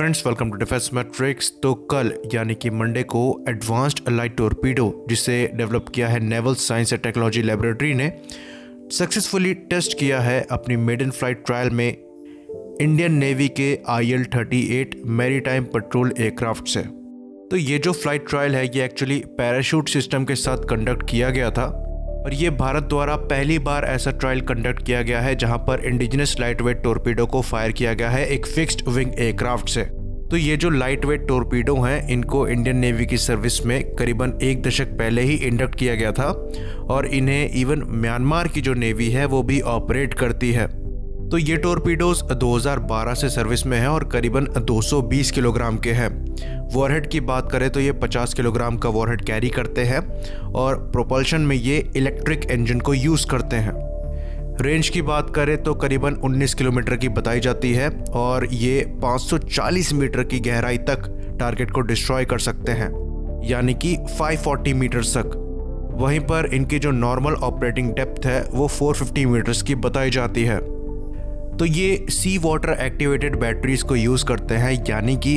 Friends, welcome to defence matrix. तो कल यानी कि मंडे को एडवांस्ड लाइट टॉर्पीडो जिसे डेवलप किया है naval science and technology laboratory ने सक्सेसफुली टेस्ट किया है अपनी मेडन फ्लाइट ट्रायल में इंडियन नेवी के IL-38 मैरीटाइम पेट्रोल एयरक्राफ्ट से। तो ये जो फ्लाइट ट्रायल है ये एक्चुअली पैराशूट सिस्टम के साथ कंडक्ट किया गया था और ये भारत द्वारा पहली बार ऐसा ट्रायल कंडक्ट किया गया है जहां पर इंडिजिनस लाइट वेट टॉर्पीडो को फायर किया गया है एक फिक्स्ड विंग एयरक्राफ्ट से। तो ये जो लाइट वेट टॉर्पीडो हैं इनको इंडियन नेवी की सर्विस में करीबन 1 दशक पहले ही इंडक्ट किया गया था और इन्हें इवन म्यांमार की जो नेवी है वो भी ऑपरेट करती है। तो ये टॉर्पीडोज 2012 से सर्विस में है और करीबन 220 किलोग्राम के हैं। वॉरहेड की बात करें तो ये 50 किलोग्राम का वॉरहेड कैरी करते हैं और प्रोपल्शन में ये इलेक्ट्रिक इंजन को यूज़ करते हैं। रेंज की बात करें तो करीबन 19 किलोमीटर की बताई जाती है और ये 540 मीटर की गहराई तक टारगेट को डिस्ट्रॉय कर सकते हैं, यानी कि 540 मीटर तक। वहीं पर इनकी जो नॉर्मल ऑपरेटिंग डेप्थ है वो 450 मीटर्स की बताई जाती है। तो ये सी वाटर एक्टिवेटेड बैटरीज को यूज़ करते हैं, यानी कि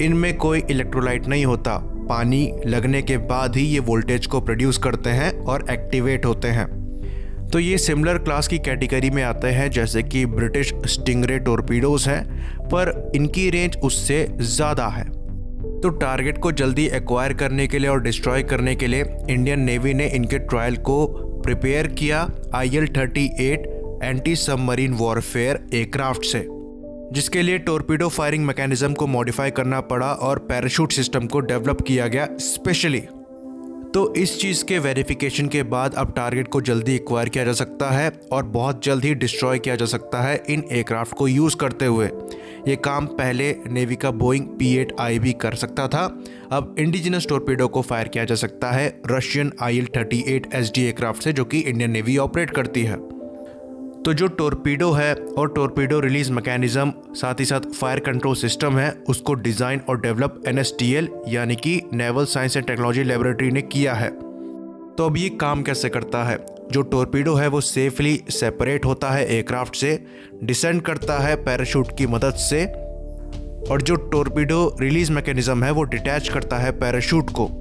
इनमें कोई इलेक्ट्रोलाइट नहीं होता। पानी लगने के बाद ही ये वोल्टेज को प्रोड्यूस करते हैं और एक्टिवेट होते हैं। तो ये सिमिलर क्लास की कैटेगरी में आते हैं जैसे कि ब्रिटिश स्टिंगरे टॉर्पीडोज हैं, पर इनकी रेंज उससे ज़्यादा है। तो टारगेट को जल्दी एक्वायर करने के लिए और डिस्ट्रॉय करने के लिए इंडियन नेवी ने इनके ट्रायल को प्रिपेयर किया IL-38 anti submarine warfare aircraft से, जिसके लिए टॉर्पीडो फायरिंग मैकेनिज्म को मॉडिफाई करना पड़ा और पैराशूट सिस्टम को डेवलप किया गया स्पेशली। तो इस चीज़ के वेरिफिकेशन के बाद अब टारगेट को जल्दी एक्वायर किया जा सकता है और बहुत जल्द ही डिस्ट्रॉय किया जा सकता है इन एयरक्राफ्ट को यूज़ करते हुए। ये काम पहले नेवी का बोइंग P-8I भी कर सकता था, अब इंडिजिनस टॉर्पीडो को फायर किया जा सकता है रशियन IL-38 SD एयरक्राफ्ट से, जो कि इंडियन नेवी ऑपरेट करती है। तो जो टॉर्पीडो है और टॉर्पीडो रिलीज मैकेनिज्म साथ ही साथ फायर कंट्रोल सिस्टम है उसको डिज़ाइन और डेवलप NSTL यानी कि naval science and technology laboratory ने किया है। तो अब ये काम कैसे करता है? जो टॉर्पीडो है वो सेफली सेपरेट होता है एयरक्राफ्ट से, डिसेंड करता है पैराशूट की मदद से, और जो टॉर्पीडो रिलीज मैकेनिज्म है वो डिटैच करता है पैराशूट को।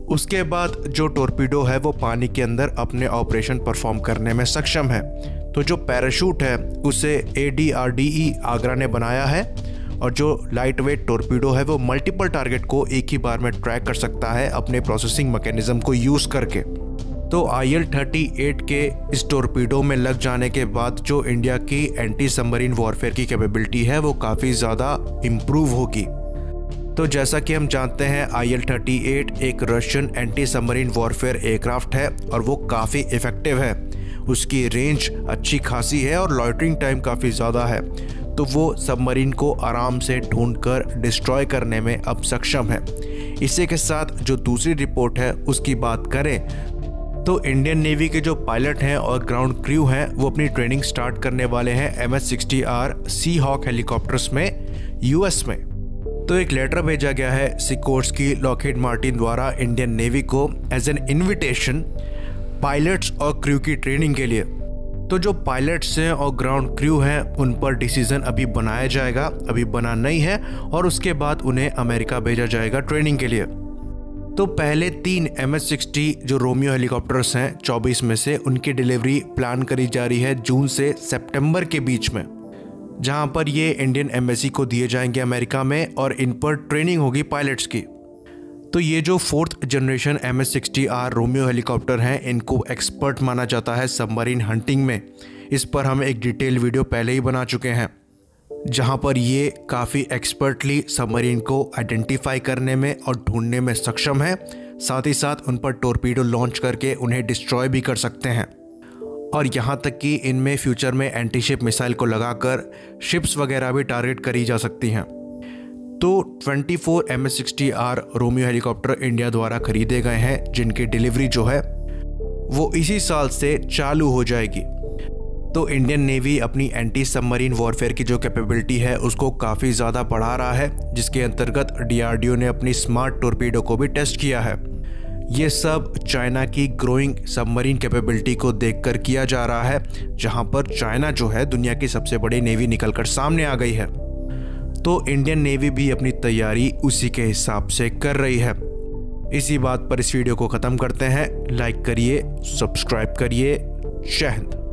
उसके बाद जो टॉर्पीडो है वो पानी के अंदर अपने ऑपरेशन परफॉर्म करने में सक्षम है। तो जो पैराशूट है उसे ADRDE आगरा ने बनाया है और जो लाइट वेट टॉर्पीडो है वो मल्टीपल टारगेट को एक ही बार में ट्रैक कर सकता है अपने प्रोसेसिंग मैकेनिज्म को यूज़ करके। तो IL-38 के इस टॉर्पीडो में लग जाने के बाद जो इंडिया की एंटी सबमरीन वॉरफेयर की कैपेबिलिटी है वो काफ़ी ज़्यादा इम्प्रूव होगी। तो जैसा कि हम जानते हैं IL-38 एक Russian anti submarine warfare aircraft है और वो काफ़ी इफ़ेक्टिव है। उसकी रेंज अच्छी खासी है और लॉइटरिंग टाइम काफ़ी ज़्यादा है, तो वो सबमरीन को आराम से ढूंढकर डिस्ट्रॉय करने में अब सक्षम है। इसी के साथ जो दूसरी रिपोर्ट है उसकी बात करें तो इंडियन नेवी के जो पायलट हैं और ग्राउंड क्रू हैं वो अपनी ट्रेनिंग स्टार्ट करने वाले हैं MS-60R सी हॉक हेलीकॉप्टर्स में US में। तो एक लेटर भेजा गया है सिकोर्स्की लॉकहीड मार्टिन द्वारा इंडियन नेवी को एज एन इन्विटेशन पायलट्स और क्रू की ट्रेनिंग के लिए। तो जो पायलट्स हैं और ग्राउंड क्रू हैं उन पर डिसीजन अभी बनाया जाएगा, अभी बना नहीं है, और उसके बाद उन्हें अमेरिका भेजा जाएगा ट्रेनिंग के लिए। तो पहले 3 MS-60 जो रोमियो हेलीकॉप्टर्स हैं 24 में से उनकी डिलीवरी प्लान करी जा रही है जून से सितंबर के बीच में, जहां पर ये इंडियन एम्बेसी को दिए जाएंगे अमेरिका में और इन पर ट्रेनिंग होगी पायलट्स की। तो ये जो 4th generation MS-60R Romeo helicopter हैं इनको एक्सपर्ट माना जाता है सबमरीन हंटिंग में। इस पर हम एक डिटेल वीडियो पहले ही बना चुके हैं जहां पर ये काफ़ी एक्सपर्टली सबमरीन को आइडेंटिफाई करने में और ढूंढने में सक्षम है। साथ ही साथ उन पर टॉर्पीडो लॉन्च करके उन्हें डिस्ट्रॉय भी कर सकते हैं और यहाँ तक कि इनमें फ्यूचर में एंटी शिप मिसाइल को लगाकर शिप्स वगैरह भी टारगेट करी जा सकती हैं। तो 24 MS-60R रोमियो हेलीकॉप्टर इंडिया द्वारा खरीदे गए हैं जिनकी डिलीवरी जो है वो इसी साल से चालू हो जाएगी। तो इंडियन नेवी अपनी एंटी सबमरीन वॉरफेयर की जो कैपेबिलिटी है उसको काफ़ी ज़्यादा बढ़ा रहा है, जिसके अंतर्गत DRDO ने अपनी स्मार्ट टॉर्पीडो को भी टेस्ट किया है। ये सब चाइना की ग्रोइंग सबमरीन कैपेबिलिटी को देखकर किया जा रहा है, जहां पर चाइना जो है दुनिया की सबसे बड़ी नेवी निकलकर सामने आ गई है। तो इंडियन नेवी भी अपनी तैयारी उसी के हिसाब से कर रही है। इसी बात पर इस वीडियो को ख़त्म करते हैं। लाइक करिए, सब्सक्राइब करिए। जय हिंद।